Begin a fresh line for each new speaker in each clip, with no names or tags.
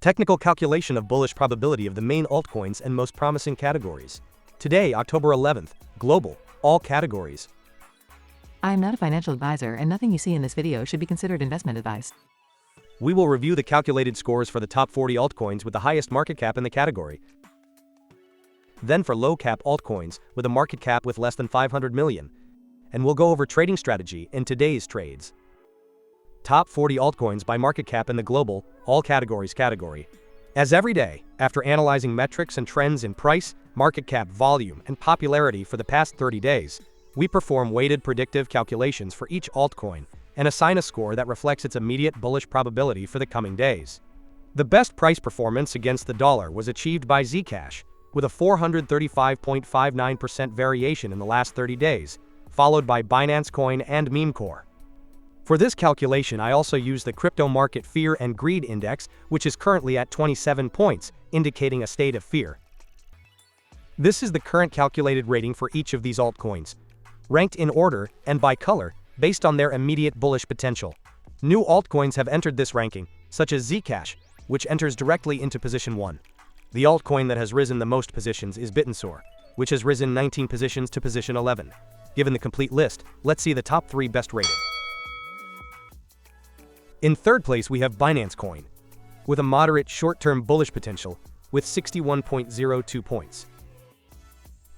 Technical calculation of bullish probability of the main altcoins and most promising categories. Today, October 11th, global, all categories.
I am not a financial advisor and nothing you see in this video should be considered investment advice.
We will review the calculated scores for the top 40 altcoins with the highest market cap in the category. Then for low cap altcoins with a market cap with less than 500 million. And we'll go over trading strategy in today's trades. Top 40 altcoins by market cap in the global, all categories category. As every day, after analyzing metrics and trends in price, market cap volume, and popularity for the past 30 days, we perform weighted predictive calculations for each altcoin and assign a score that reflects its immediate bullish probability for the coming days. The best price performance against the dollar was achieved by Zcash, with a 435.59% variation in the last 30 days, followed by Binance Coin and Memecore. For this calculation, I also use the crypto market fear and greed index, which is currently at 27 points, indicating a state of fear. This is the current calculated rating for each of these altcoins, ranked in order and by color, based on their immediate bullish potential. New altcoins have entered this ranking, such as Zcash, which enters directly into position 1. The altcoin that has risen the most positions is Bitensor, which has risen 19 positions to position 11. Given the complete list, let's see the top 3 best rated. In third place, we have Binance Coin, with a moderate short-term bullish potential, with 61.02 points.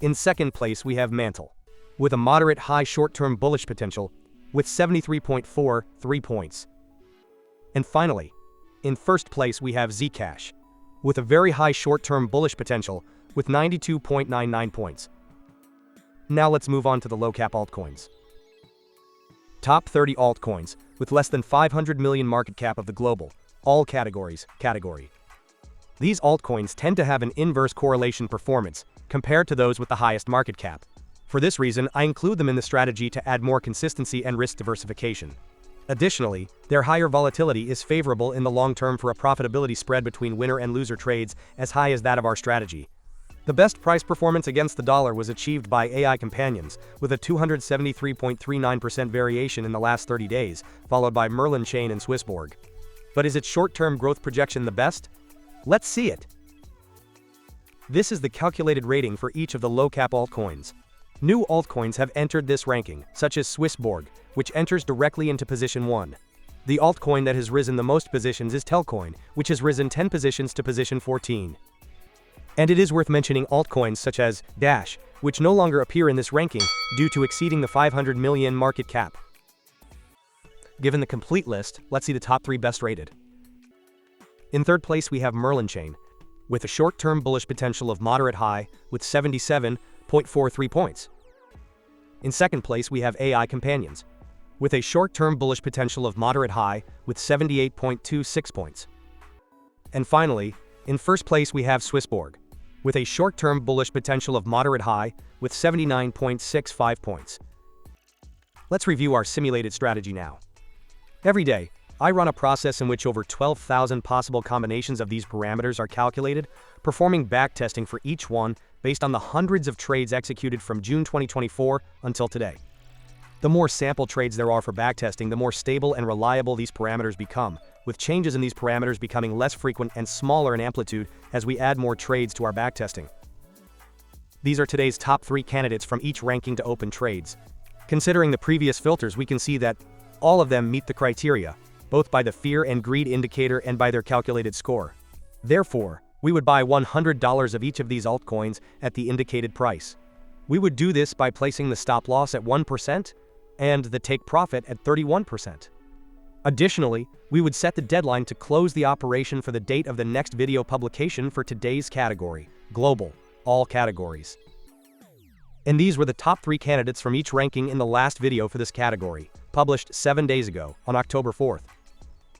In second place, we have Mantle, with a moderate high short-term bullish potential, with 73.43 points. And finally, in first place, we have Zcash, with a very high short-term bullish potential, with 92.99 points. Now let's move on to the low-cap altcoins. Top 30 altcoins, with less than 500 million market cap of the global, all categories, category. These altcoins tend to have an inverse correlation performance compared to those with the highest market cap. For this reason, I include them in the strategy to add more consistency and risk diversification. Additionally, their higher volatility is favorable in the long term for a profitability spread between winner and loser trades as high as that of our strategy. The best price performance against the dollar was achieved by AI Companions, with a 273.39% variation in the last 30 days, followed by Merlin Chain and SwissBorg. But is its short-term growth projection the best? Let's see it. This is the calculated rating for each of the low-cap altcoins. New altcoins have entered this ranking, such as SwissBorg, which enters directly into position 1. The altcoin that has risen the most positions is Telcoin, which has risen 10 positions to position 14. And it is worth mentioning altcoins such as Dash, which no longer appear in this ranking due to exceeding the 500 million market cap. Given the complete list, let's see the top 3 best rated. In third place, we have Merlin Chain, with a short-term bullish potential of moderate high, with 77.43 points. In second place, we have AI Companions, with a short-term bullish potential of moderate high, with 78.26 points. And finally, in first place, we have SwissBorg, with a short-term bullish potential of moderate high, with 79.65 points. Let's review our simulated strategy now. Every day, I run a process in which over 12,000 possible combinations of these parameters are calculated, performing backtesting for each one based on the hundreds of trades executed from June 2024 until today. The more sample trades there are for backtesting, the more stable and reliable these parameters become, with changes in these parameters becoming less frequent and smaller in amplitude as we add more trades to our backtesting. These are today's top 3 candidates from each ranking to open trades. Considering the previous filters, we can see that all of them meet the criteria, both by the fear and greed indicator and by their calculated score. Therefore, we would buy $100 of each of these altcoins at the indicated price. We would do this by placing the stop loss at 1% and the take profit at 31%. Additionally, we would set the deadline to close the operation for the date of the next video publication for today's category, global, all categories. And these were the top 3 candidates from each ranking in the last video for this category, published 7 days ago, on October 4th.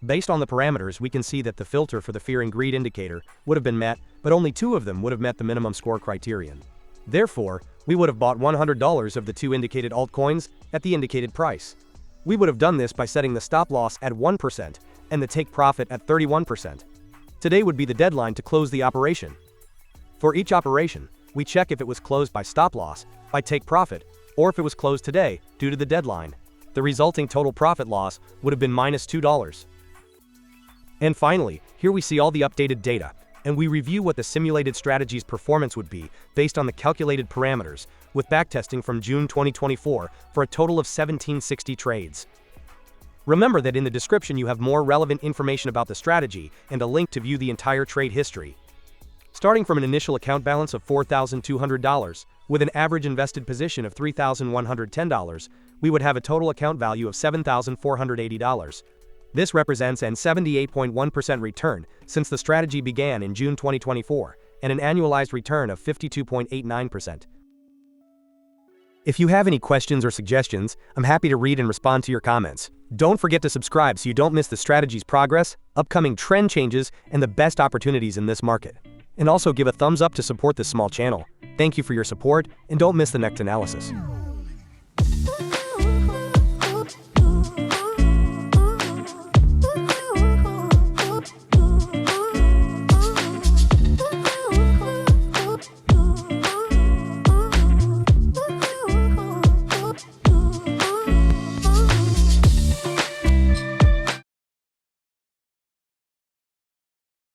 Based on the parameters, we can see that the filter for the fear and greed indicator would have been met, but only 2 of them would have met the minimum score criterion. Therefore, we would have bought $100 of the 2 indicated altcoins at the indicated price. We would have done this by setting the stop loss at 1% and the take profit at 31%. Today would be the deadline to close the operation. For each operation, we check if it was closed by stop loss, by take profit, or if it was closed today due to the deadline. The resulting total profit loss would have been -$2. And finally, here we see all the updated data, and we review what the simulated strategy's performance would be based on the calculated parameters, with backtesting from June 2024 for a total of 1760 trades. Remember that in the description you have more relevant information about the strategy and a link to view the entire trade history. Starting from an initial account balance of $4,200, with an average invested position of $3,110, we would have a total account value of $7,480. This represents an 78.1% return since the strategy began in June 2024, and an annualized return of 52.89%. If you have any questions or suggestions, I'm happy to read and respond to your comments. Don't forget to subscribe so you don't miss the strategy's progress, upcoming trend changes, and the best opportunities in this market. And also give a thumbs up to support this small channel. Thank you for your support, and don't miss the next analysis.